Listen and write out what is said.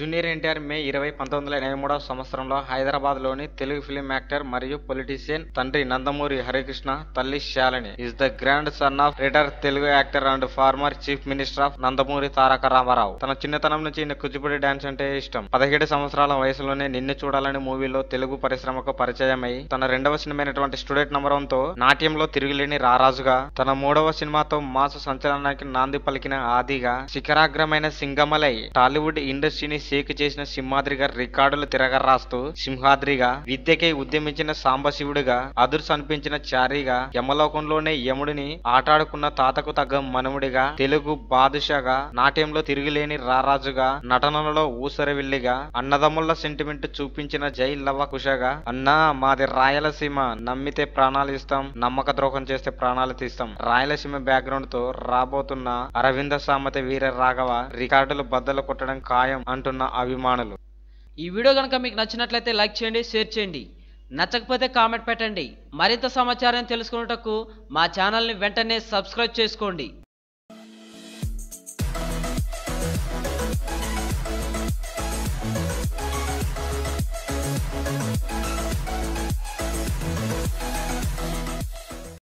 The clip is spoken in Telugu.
జూనియర్ ఎన్టీఆర్ మే 20, 1983వ సంవత్సరంలో హైదరాబాద్లోని తెలుగు ఫిలిం యాక్టర్ మరియు పొలిటీషియన్. తండ్రి నందమూరి హరికృష్ణ, తల్లి Shalini. Is the grand son of retired Telugu actor and former chief minister of Nandamuri Taraka Ramarao. తన చిన్నతనం నుంచి ఈయన కూచిపూడి డాన్స్ అంటే ఇష్టం. 17 సంవత్సరాల వయసులోనే నిన్ను చూడాలని మూవీలో తెలుగు పరిశ్రమకు పరిచయమై తన రెండవ సినిమైనటువంటి స్టూడెంట్ నంబర్ 1తో నాట్యంలో తిరుగులేని రారాజుగా, తన 3వ సినిమాతో మాస్ సంచలనానికి నాంది పలికిన ఆదిగా, శిఖరాగ్రమైన సింగమలై టాలీవుడ్ ఇండస్ట్రీని షేక్ చేసిన సింహాద్రిగా రికార్డులు తిరగరాస్తూ, సింహాద్రిగా విద్యకై ఉద్యమించిన సాంబశివుడిగా, అదుర్స్ అనిపించిన చారీగా, యమలోకంలోనే యముడిని ఆటాడుకున్న తాతకు తగ్గ మనుముడిగా, తెలుగు బాదుషాగా, నాట్యంలో తిరిగిలేని రారాజుగా, నటనలో ఊసరవిల్లిగా, అన్నదమ్ముల సెంటిమెంట్ చూపించిన జై లవ కుషగా, అన్నా మాది రాయలసీమ, నమ్మితే ప్రాణాలు ఇస్తాం, నమ్మక ద్రోహం చేస్తే ప్రాణాలు తీస్తాం. రాయలసీమ బ్యాక్గ్రౌండ్ తో రాబోతున్న అరవింద సామతి వీర రాఘవ రికార్డులు బద్దలు కొట్టడం ఖాయం అంటున్న అభిమానులు. ఈ వీడియో కనుక మీకు నచ్చినట్లయితే లైక్ చేయండి, షేర్ చేయండి. నచ్చకపోతే కామెంట్ పెట్టండి. మరింత సమాచారం తెలుసుకున్నటకు మా ఛానల్ని వెంటనే సబ్స్క్రైబ్ చేసుకోండి.